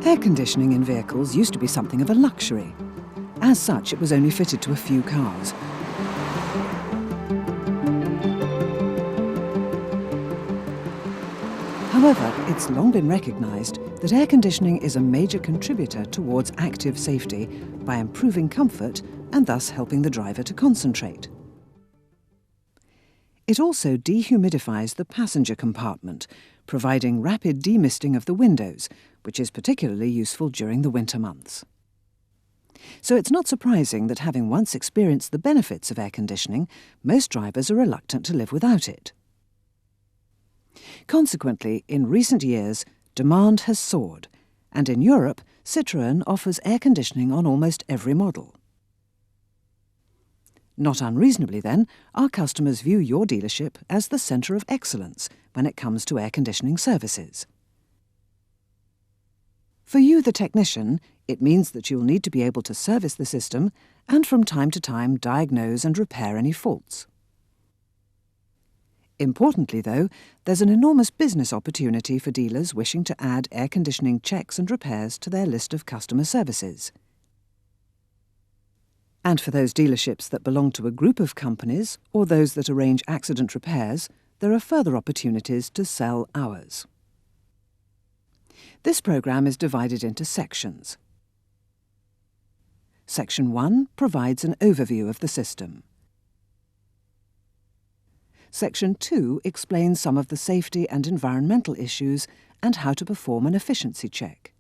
Air conditioning in vehicles used to be something of a luxury. As such, it was only fitted to a few cars. However, it's long been recognised that air conditioning is a major contributor towards active safety by improving comfort and thus helping the driver to concentrate. It also dehumidifies the passenger compartment, providing rapid demisting of the windows, which is particularly useful during the winter months. So it's not surprising that having once experienced the benefits of air conditioning, most drivers are reluctant to live without it. Consequently, in recent years, demand has soared, and in Europe, Citroën offers air conditioning on almost every model. Not unreasonably, then, our customers view your dealership as the centre of excellence when it comes to air conditioning services. For you, the technician, it means that you'll need to be able to service the system and from time to time diagnose and repair any faults. Importantly, though, there's an enormous business opportunity for dealers wishing to add air conditioning checks and repairs to their list of customer services. And for those dealerships that belong to a group of companies or those that arrange accident repairs, there are further opportunities to sell ours. This programme is divided into sections. Section 1 provides an overview of the system. Section 2 explains some of the safety and environmental issues and how to perform an efficiency check.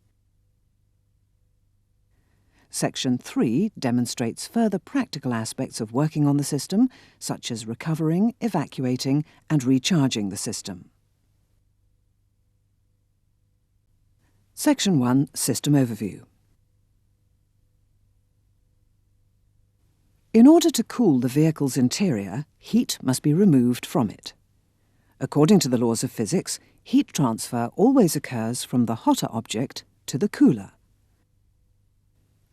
Section 3 demonstrates further practical aspects of working on the system, such as recovering, evacuating and recharging the system. Section 1 System Overview. In order to cool the vehicle's interior, heat must be removed from it. According to the laws of physics, heat transfer always occurs from the hotter object to the cooler.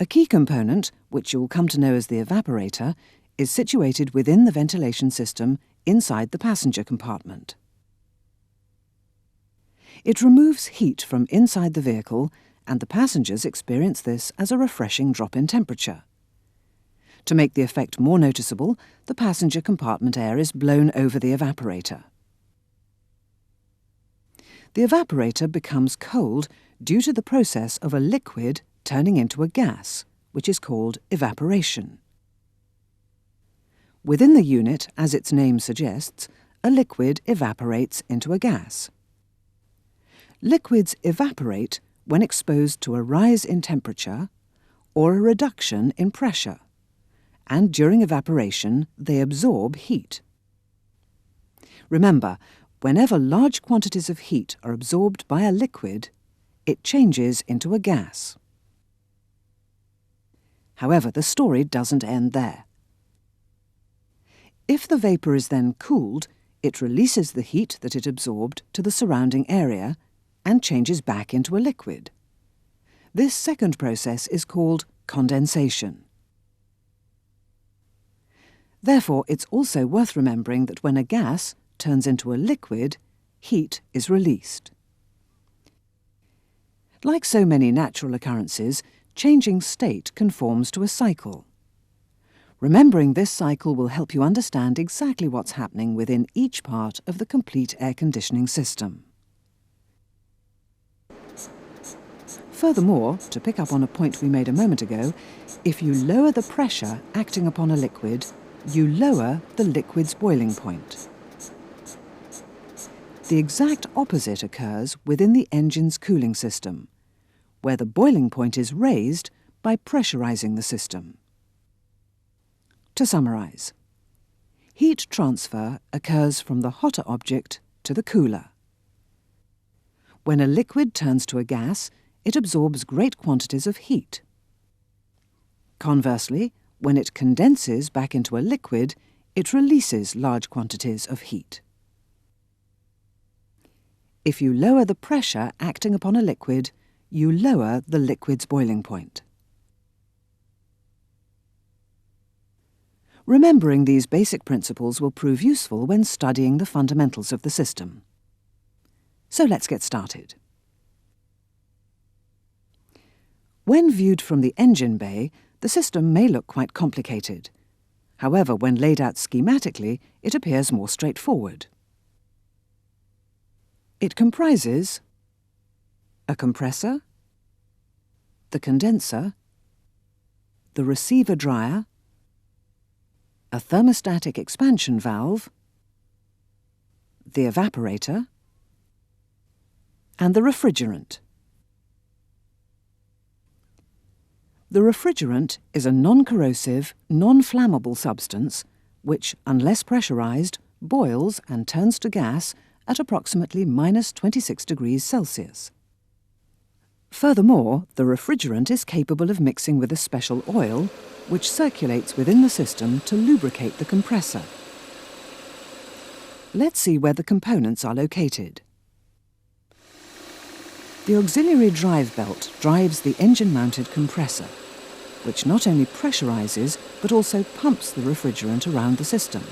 A key component, which you'll come to know as the evaporator, is situated within the ventilation system inside the passenger compartment. It removes heat from inside the vehicle, and the passengers experience this as a refreshing drop in temperature. To make the effect more noticeable, the passenger compartment air is blown over the evaporator. The evaporator becomes cold due to the process of a liquid turning into a gas, which is called evaporation. Within the unit, as its name suggests, a liquid evaporates into a gas. Liquids evaporate when exposed to a rise in temperature or a reduction in pressure, and during evaporation they absorb heat. Remember, whenever large quantities of heat are absorbed by a liquid, it changes into a gas. However, the story doesn't end there. If the vapour is then cooled, it releases the heat that it absorbed to the surrounding area and changes back into a liquid. This second process is called condensation. Therefore, it's also worth remembering that when a gas turns into a liquid, heat is released. Like so many natural occurrences, changing state conforms to a cycle. Remembering this cycle will help you understand exactly what's happening within each part of the complete air conditioning system. Furthermore, to pick up on a point we made a moment ago, if you lower the pressure acting upon a liquid, you lower the liquid's boiling point. The exact opposite occurs within the engine's cooling system, where the boiling point is raised by pressurizing the system. To summarize, heat transfer occurs from the hotter object to the cooler. When a liquid turns to a gas, it absorbs great quantities of heat. Conversely, when it condenses back into a liquid, it releases large quantities of heat. If you lower the pressure acting upon a liquid, you lower the liquid's boiling point. Remembering these basic principles will prove useful when studying the fundamentals of the system. So let's get started. When viewed from the engine bay, the system may look quite complicated. However, when laid out schematically, it appears more straightforward. It comprises a compressor, the condenser, the receiver dryer, a thermostatic expansion valve, the evaporator, and the refrigerant. The refrigerant is a non-corrosive, non-flammable substance which, unless pressurized, boils and turns to gas at approximately -26 degrees Celsius. Furthermore, the refrigerant is capable of mixing with a special oil which circulates within the system to lubricate the compressor. Let's see where the components are located. The auxiliary drive belt drives the engine-mounted compressor, which not only pressurizes but also pumps the refrigerant around the system.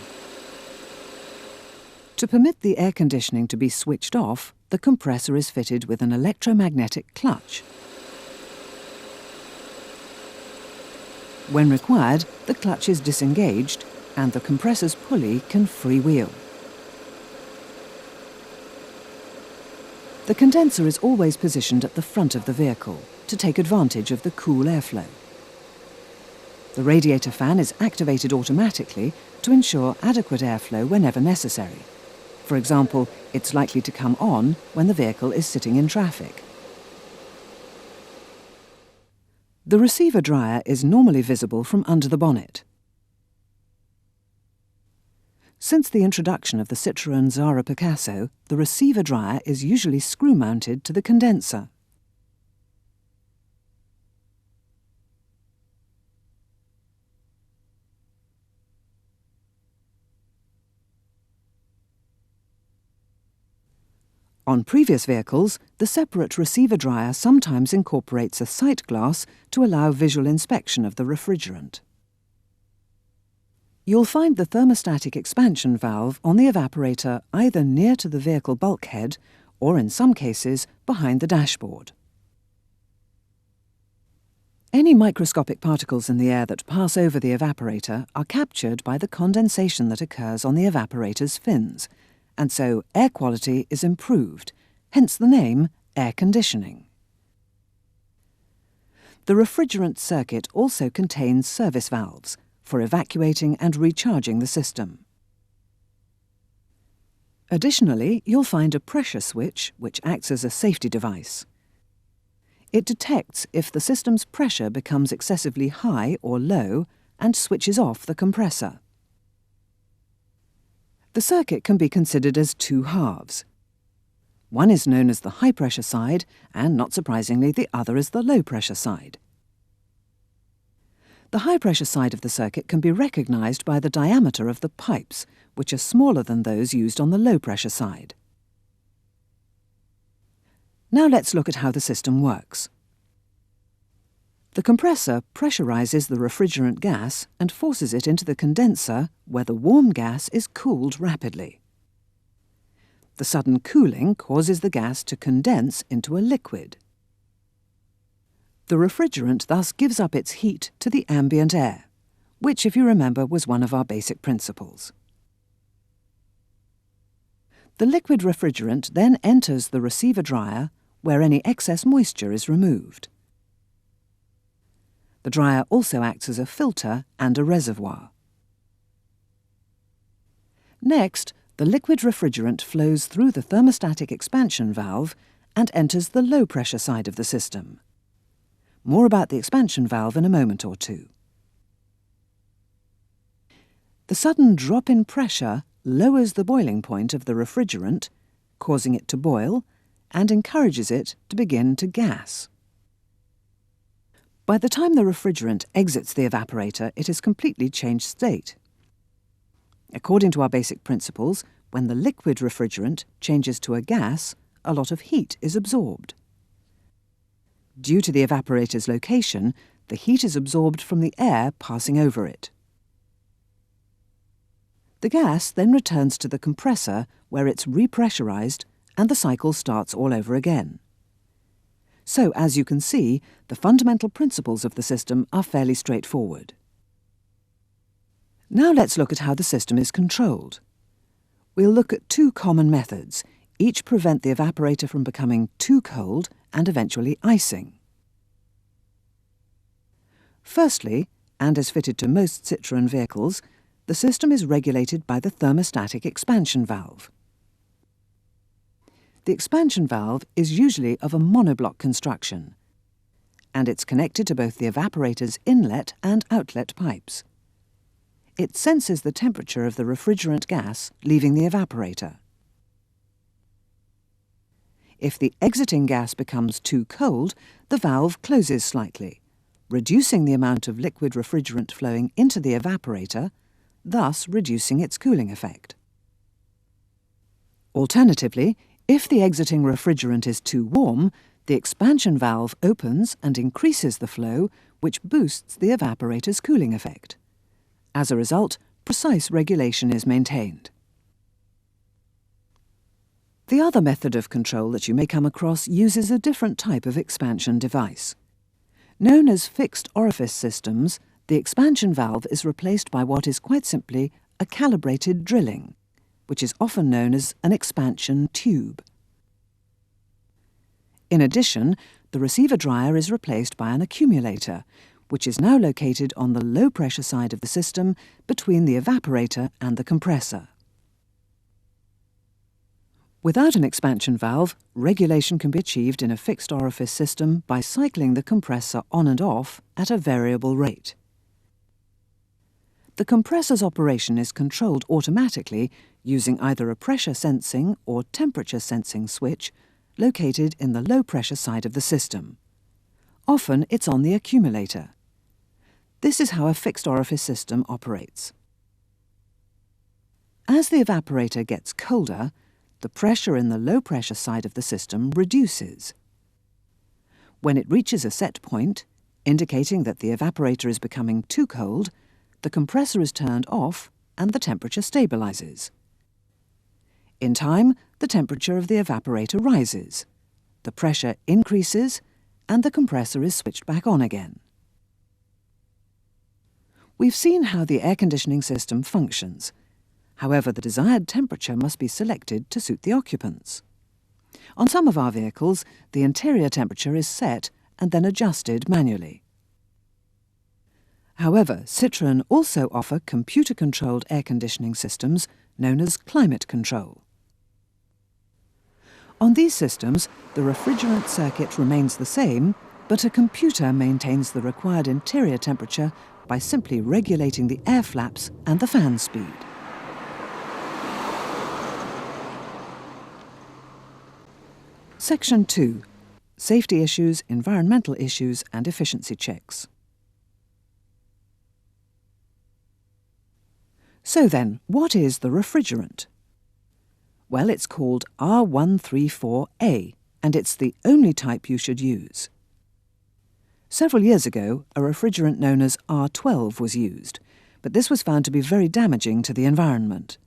To permit the air conditioning to be switched off, the compressor is fitted with an electromagnetic clutch. When required, the clutch is disengaged and the compressor's pulley can freewheel. The condenser is always positioned at the front of the vehicle to take advantage of the cool airflow. The radiator fan is activated automatically to ensure adequate airflow whenever necessary. For example, it's likely to come on when the vehicle is sitting in traffic. The receiver dryer is normally visible from under the bonnet. Since the introduction of the Citroën Zara Picasso, the receiver dryer is usually screw-mounted to the condenser. On previous vehicles, the separate receiver dryer sometimes incorporates a sight glass to allow visual inspection of the refrigerant. You'll find the thermostatic expansion valve on the evaporator either near to the vehicle bulkhead or, in some cases, behind the dashboard. Any microscopic particles in the air that pass over the evaporator are captured by the condensation that occurs on the evaporator's fins, and so air quality is improved, hence the name air conditioning. The refrigerant circuit also contains service valves for evacuating and recharging the system. Additionally, you'll find a pressure switch which acts as a safety device. It detects if the system's pressure becomes excessively high or low and switches off the compressor. The circuit can be considered as two halves. One is known as the high-pressure side, and, not surprisingly, the other is the low-pressure side. The high-pressure side of the circuit can be recognized by the diameter of the pipes, which are smaller than those used on the low-pressure side. Now let's look at how the system works. The compressor pressurizes the refrigerant gas and forces it into the condenser, where the warm gas is cooled rapidly. The sudden cooling causes the gas to condense into a liquid. The refrigerant thus gives up its heat to the ambient air, which, if you remember, was one of our basic principles. The liquid refrigerant then enters the receiver dryer, where any excess moisture is removed. The dryer also acts as a filter and a reservoir. Next, the liquid refrigerant flows through the thermostatic expansion valve and enters the low-pressure side of the system. More about the expansion valve in a moment or two. The sudden drop in pressure lowers the boiling point of the refrigerant, causing it to boil, and encourages it to begin to gas. By the time the refrigerant exits the evaporator, it has completely changed state. According to our basic principles, when the liquid refrigerant changes to a gas, a lot of heat is absorbed. Due to the evaporator's location, the heat is absorbed from the air passing over it. The gas then returns to the compressor, where it's repressurized and the cycle starts all over again. So, as you can see, the fundamental principles of the system are fairly straightforward. Now let's look at how the system is controlled. We'll look at two common methods. Each prevent the evaporator from becoming too cold and eventually icing. Firstly, and as fitted to most Citroën vehicles, the system is regulated by the thermostatic expansion valve. The expansion valve is usually of a monoblock construction, and it's connected to both the evaporator's inlet and outlet pipes. It senses the temperature of the refrigerant gas leaving the evaporator. If the exiting gas becomes too cold, the valve closes slightly, reducing the amount of liquid refrigerant flowing into the evaporator, thus reducing its cooling effect. Alternatively, if the exiting refrigerant is too warm, the expansion valve opens and increases the flow, which boosts the evaporator's cooling effect. As a result, precise regulation is maintained. The other method of control that you may come across uses a different type of expansion device. Known as fixed orifice systems, the expansion valve is replaced by what is quite simply a calibrated drilling, which is often known as an expansion tube. In addition, the receiver dryer is replaced by an accumulator, which is now located on the low-pressure side of the system between the evaporator and the compressor. Without an expansion valve, regulation can be achieved in a fixed orifice system by cycling the compressor on and off at a variable rate. The compressor's operation is controlled automatically using either a pressure sensing or temperature sensing switch located in the low-pressure side of the system. Often it's on the accumulator. This is how a fixed orifice system operates. As the evaporator gets colder, the pressure in the low-pressure side of the system reduces. When it reaches a set point, indicating that the evaporator is becoming too cold, the compressor is turned off and the temperature stabilizes. In time, the temperature of the evaporator rises, the pressure increases, and the compressor is switched back on again. We've seen how the air conditioning system functions. However, the desired temperature must be selected to suit the occupants. On some of our vehicles, the interior temperature is set and then adjusted manually. However, Citroën also offer computer-controlled air conditioning systems known as climate control. On these systems, the refrigerant circuit remains the same, but a computer maintains the required interior temperature by simply regulating the air flaps and the fan speed. Section 2. Safety issues, environmental issues and efficiency checks. So then, what is the refrigerant? Well, it's called R134A, and it's the only type you should use. Several years ago, a refrigerant known as R12 was used, but this was found to be very damaging to the environment.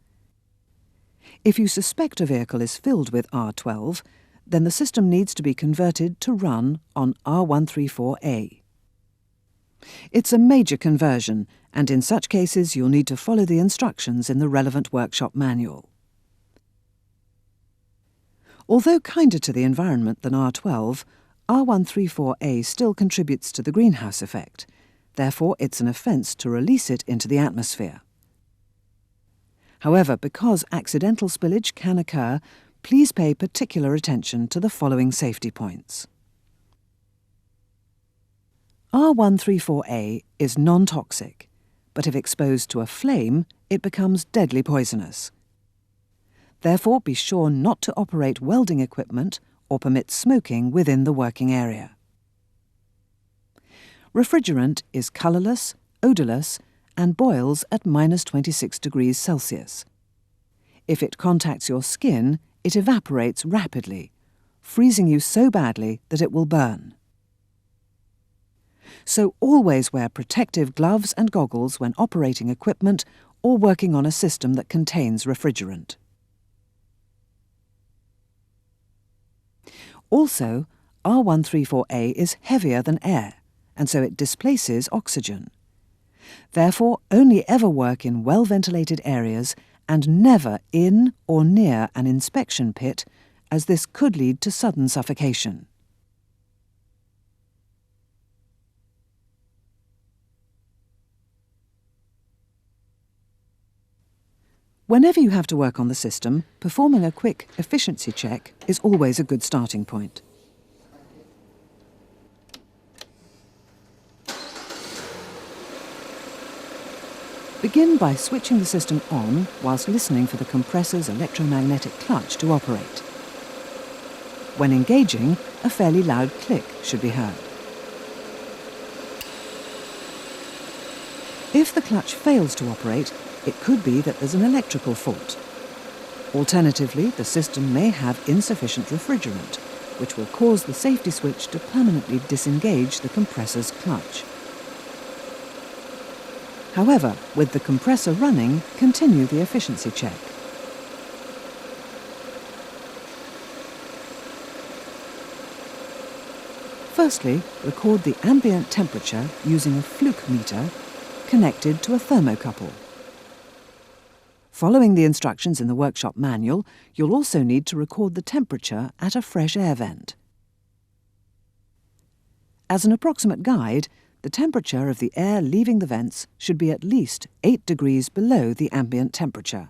If you suspect a vehicle is filled with R12, then the system needs to be converted to run on R134A. It's a major conversion, and in such cases you'll need to follow the instructions in the relevant workshop manual. Although kinder to the environment than R12, R134A still contributes to the greenhouse effect. Therefore, it's an offence to release it into the atmosphere. However, because accidental spillage can occur, please pay particular attention to the following safety points. R134A is non-toxic, but if exposed to a flame, it becomes deadly poisonous. Therefore, be sure not to operate welding equipment or permit smoking within the working area. Refrigerant is colourless, odourless, and boils at -26 degrees Celsius. If it contacts your skin, it evaporates rapidly, freezing you so badly that it will burn. So always wear protective gloves and goggles when operating equipment or working on a system that contains refrigerant. Also, R134A is heavier than air, and so it displaces oxygen. Therefore, only ever work in well-ventilated areas and never in or near an inspection pit, as this could lead to sudden suffocation. Whenever you have to work on the system, performing a quick efficiency check is always a good starting point. Begin by switching the system on whilst listening for the compressor's electromagnetic clutch to operate. When engaging, a fairly loud click should be heard. If the clutch fails to operate, it could be that there's an electrical fault. Alternatively, the system may have insufficient refrigerant, which will cause the safety switch to permanently disengage the compressor's clutch. However, with the compressor running, continue the efficiency check. Firstly, record the ambient temperature using a fluke meter connected to a thermocouple. Following the instructions in the workshop manual, you'll also need to record the temperature at a fresh air vent. As an approximate guide, the temperature of the air leaving the vents should be at least 8 degrees below the ambient temperature.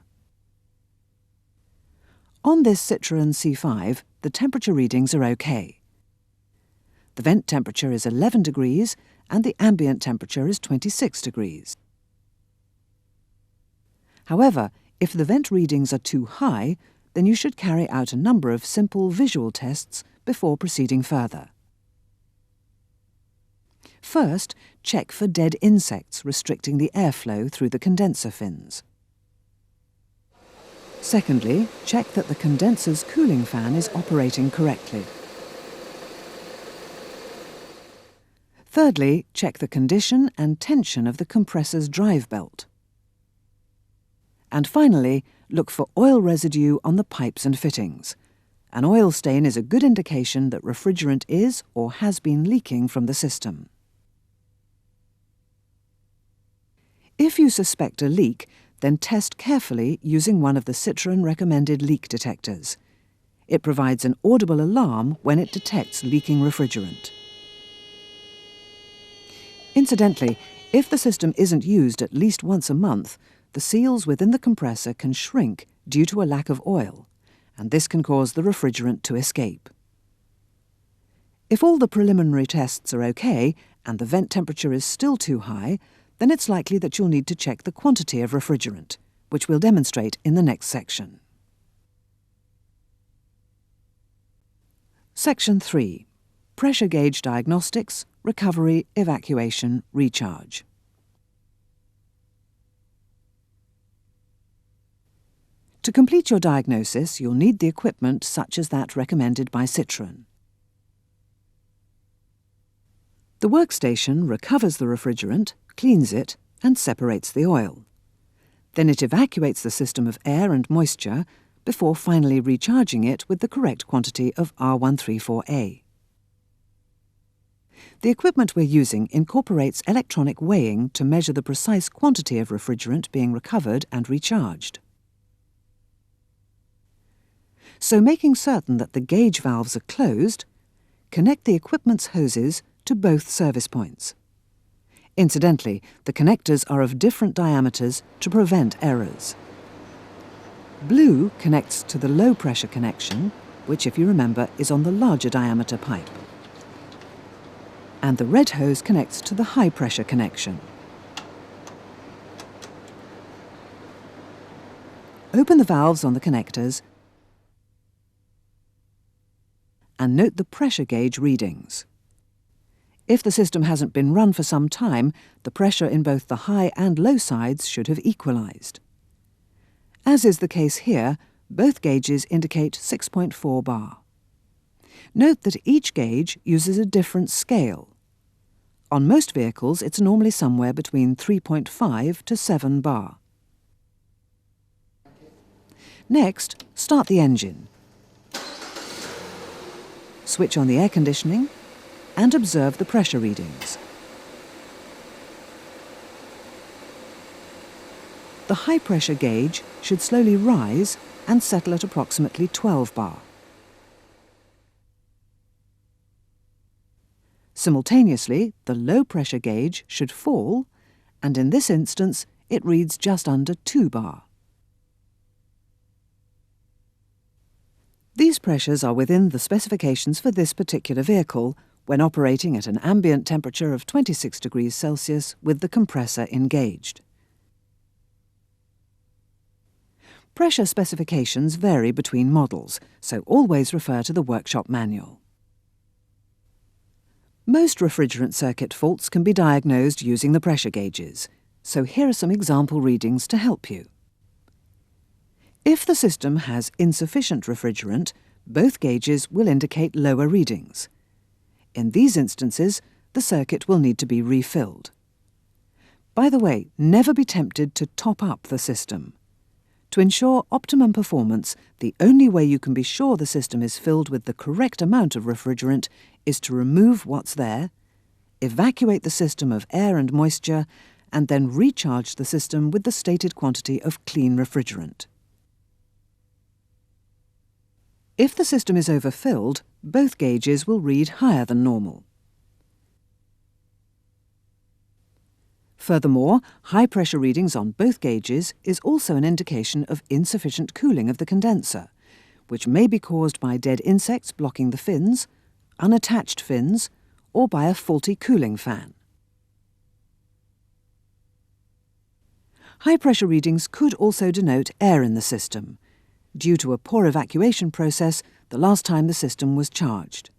On this Citroën C5, the temperature readings are OK. The vent temperature is 11 degrees and the ambient temperature is 26 degrees. However, if the vent readings are too high, then you should carry out a number of simple visual tests before proceeding further. First, check for dead insects restricting the airflow through the condenser fins. Secondly, check that the condenser's cooling fan is operating correctly. Thirdly, check the condition and tension of the compressor's drive belt. And finally, look for oil residue on the pipes and fittings. An oil stain is a good indication that refrigerant is or has been leaking from the system. If you suspect a leak, then test carefully using one of the Citroën recommended leak detectors. It provides an audible alarm when it detects leaking refrigerant. Incidentally, if the system isn't used at least once a month, the seals within the compressor can shrink due to a lack of oil, and this can cause the refrigerant to escape. If all the preliminary tests are OK and the vent temperature is still too high, then it's likely that you'll need to check the quantity of refrigerant, which we'll demonstrate in the next section. Section 3. Pressure Gauge Diagnostics, Recovery, Evacuation, Recharge. To complete your diagnosis, you'll need the equipment such as that recommended by Citroën. The workstation recovers the refrigerant, cleans it, and separates the oil. Then it evacuates the system of air and moisture before finally recharging it with the correct quantity of R134A. The equipment we're using incorporates electronic weighing to measure the precise quantity of refrigerant being recovered and recharged. So, making certain that the gauge valves are closed, connect the equipment's hoses to both service points. Incidentally, the connectors are of different diameters to prevent errors. Blue connects to the low-pressure connection, which, if you remember, is on the larger diameter pipe. And the red hose connects to the high-pressure connection. Open the valves on the connectors and note the pressure gauge readings. If the system hasn't been run for some time, the pressure in both the high and low sides should have equalized. As is the case here, both gauges indicate 6.4 bar. Note that each gauge uses a different scale. On most vehicles, it's normally somewhere between 3.5 to 7 bar. Next, start the engine. switch on the air conditioning and observe the pressure readings. The high pressure gauge should slowly rise and settle at approximately 12 bar. Simultaneously, the low pressure gauge should fall, and in this instance it reads just under 2 bar. These pressures are within the specifications for this particular vehicle when operating at an ambient temperature of 26 degrees Celsius with the compressor engaged. Pressure specifications vary between models, so always refer to the workshop manual. Most refrigerant circuit faults can be diagnosed using the pressure gauges, so here are some example readings to help you. If the system has insufficient refrigerant, both gauges will indicate lower readings. In these instances, the circuit will need to be refilled. By the way, never be tempted to top up the system. To ensure optimum performance, the only way you can be sure the system is filled with the correct amount of refrigerant is to remove what's there, evacuate the system of air and moisture, and then recharge the system with the stated quantity of clean refrigerant. If the system is overfilled, both gauges will read higher than normal. Furthermore, high pressure readings on both gauges is also an indication of insufficient cooling of the condenser, which may be caused by dead insects blocking the fins, unattached fins, or by a faulty cooling fan. High pressure readings could also denote air in the system, due to a poor evacuation process the last time the system was charged.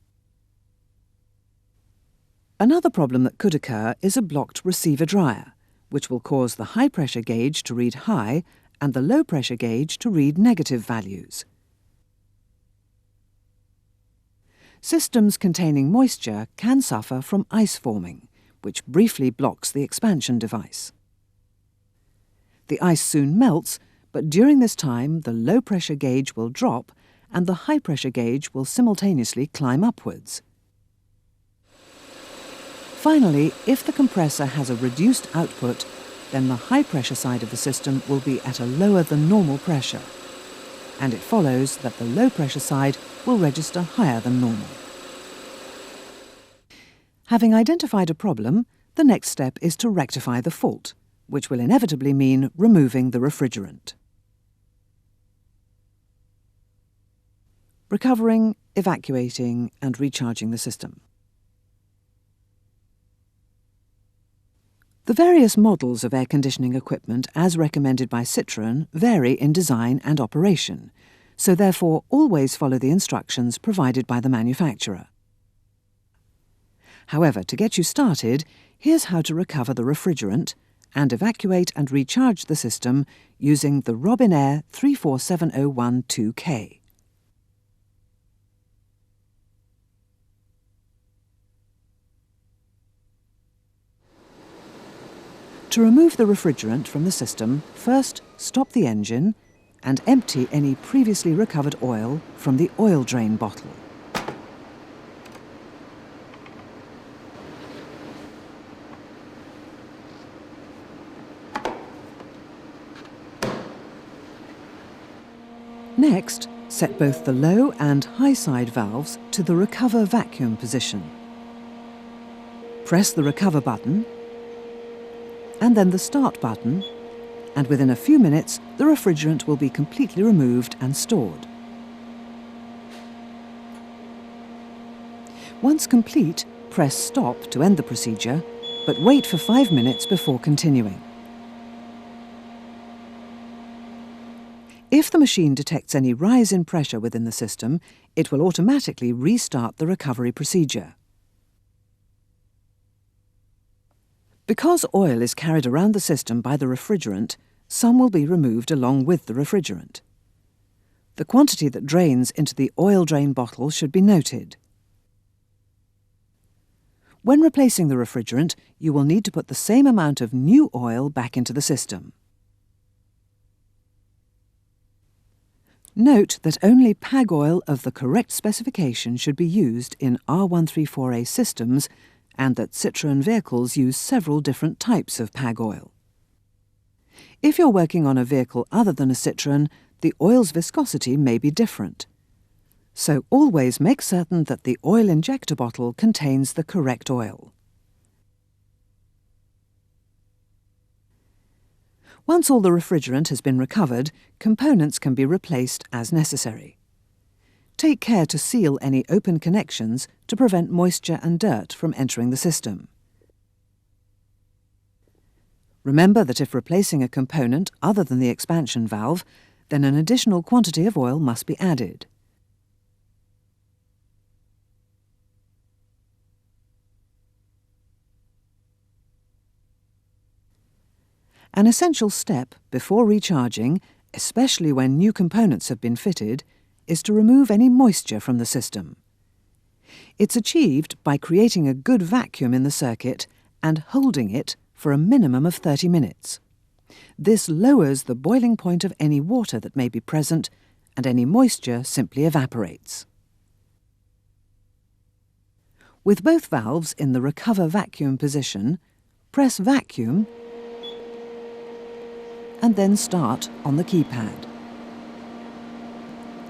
Another problem that could occur is a blocked receiver dryer, which will cause the high pressure gauge to read high and the low pressure gauge to read negative values. Systems containing moisture can suffer from ice forming, which briefly blocks the expansion device. The ice soon melts, but during this time the low pressure gauge will drop and the high pressure gauge will simultaneously climb upwards. Finally, if the compressor has a reduced output, then the high pressure side of the system will be at a lower than normal pressure, and it follows that the low pressure side will register higher than normal. Having identified a problem, the next step is to rectify the fault, which will inevitably mean removing the refrigerant. Recovering, evacuating, and recharging the system. The various models of air conditioning equipment as recommended by Citroën vary in design and operation, so therefore always follow the instructions provided by the manufacturer. However, to get you started, here's how to recover the refrigerant and evacuate and recharge the system using the Robinair 347012K. To remove the refrigerant from the system, first stop the engine and empty any previously recovered oil from the oil drain bottle. Next, set both the low and high side valves to the recover vacuum position. Press the recover button and then the start button, and within a few minutes the refrigerant will be completely removed and stored. Once complete, press stop to end the procedure, but wait for 5 minutes before continuing. If the machine detects any rise in pressure within the system, it will automatically restart the recovery procedure. Because oil is carried around the system by the refrigerant, some will be removed along with the refrigerant. The quantity that drains into the oil drain bottle should be noted. When replacing the refrigerant, you will need to put the same amount of new oil back into the system. Note that only PAG oil of the correct specification should be used in R134A systems and that Citroën vehicles use several different types of PAG oil. If you're working on a vehicle other than a Citroën, the oil's viscosity may be different. So always make certain that the oil injector bottle contains the correct oil. Once all the refrigerant has been recovered, components can be replaced as necessary. Take care to seal any open connections to prevent moisture and dirt from entering the system. Remember that if replacing a component other than the expansion valve, then an additional quantity of oil must be added. An essential step before recharging, especially when new components have been fitted, is to remove any moisture from the system. It's achieved by creating a good vacuum in the circuit and holding it for a minimum of 30 minutes. This lowers the boiling point of any water that may be present, and any moisture simply evaporates. With both valves in the recover vacuum position, press vacuum and then start on the keypad.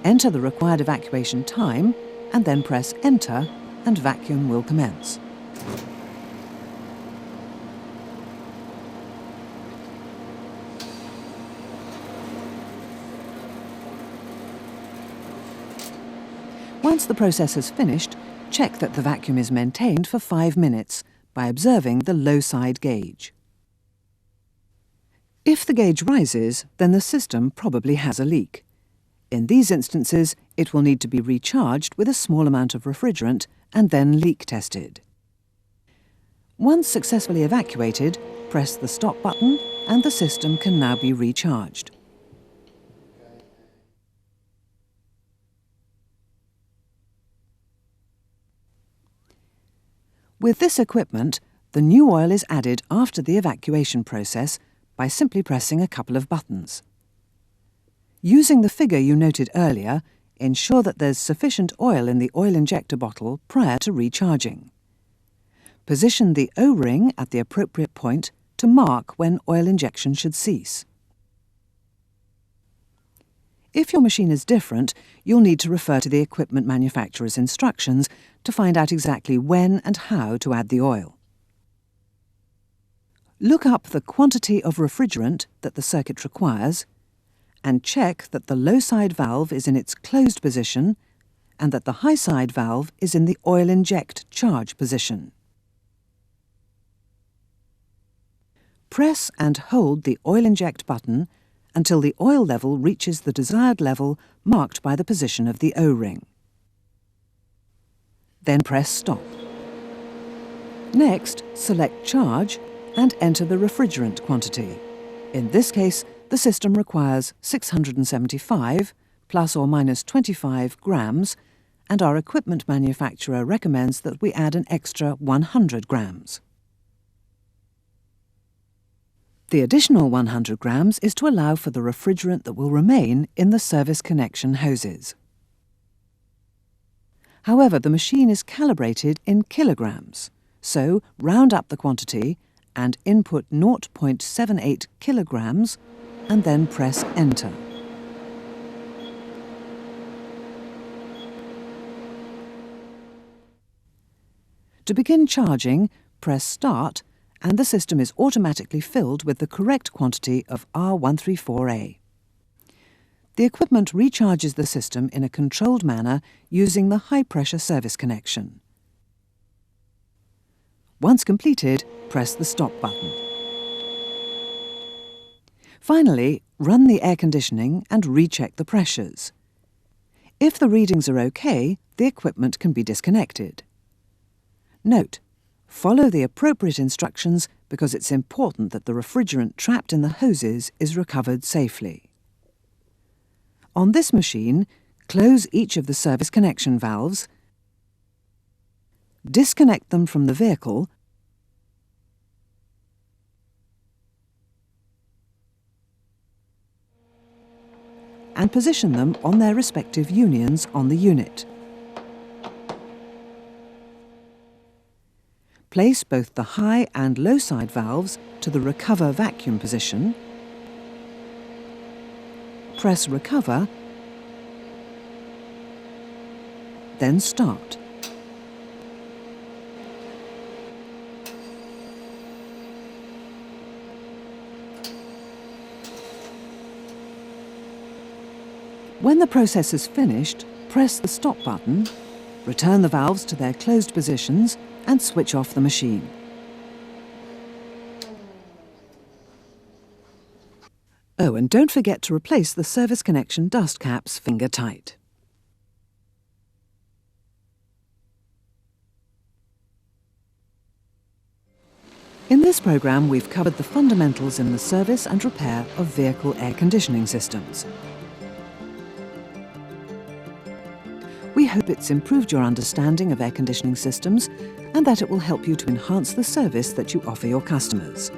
Enter the required evacuation time and then press Enter and vacuum will commence. Once the process has finished, check that the vacuum is maintained for 5 minutes by observing the low side gauge. If the gauge rises, then the system probably has a leak. In these instances, it will need to be recharged with a small amount of refrigerant and then leak tested. Once successfully evacuated, press the stop button and the system can now be recharged. With this equipment, the new oil is added after the evacuation process by simply pressing a couple of buttons. Using the figure you noted earlier, ensure that there's sufficient oil in the oil injector bottle prior to recharging. Position the O-ring at the appropriate point to mark when oil injection should cease. If your machine is different, you'll need to refer to the equipment manufacturer's instructions to find out exactly when and how to add the oil. Look up the quantity of refrigerant that the circuit requires and check that the low side valve is in its closed position and that the high side valve is in the oil inject charge position. Press and hold the oil inject button until the oil level reaches the desired level marked by the position of the O-ring. Then press stop. Next, select charge and enter the refrigerant quantity. In this case, the system requires 675 plus or minus 25 grams, and our equipment manufacturer recommends that we add an extra 100 grams. The additional 100 grams is to allow for the refrigerant that will remain in the service connection hoses. However, the machine is calibrated in kilograms, so round up the quantity and input 0.78 kilograms and then press Enter. To begin charging, press Start and the system is automatically filled with the correct quantity of R134A. The equipment recharges the system in a controlled manner using the high-pressure service connection. Once completed, press the stop button. Finally, run the air conditioning and recheck the pressures. If the readings are okay, the equipment can be disconnected. Note: follow the appropriate instructions because it's important that the refrigerant trapped in the hoses is recovered safely. On this machine, close each of the service connection valves, disconnect them from the vehicle, and position them on their respective unions on the unit. Place both the high and low side valves to the recover vacuum position. Press recover, then start. When the process is finished, press the stop button, return the valves to their closed positions and switch off the machine. Oh, and don't forget to replace the service connection dust caps finger tight. In this programme, we've covered the fundamentals in the service and repair of vehicle air conditioning systems. We hope it's improved your understanding of air conditioning systems and that it will help you to enhance the service that you offer your customers.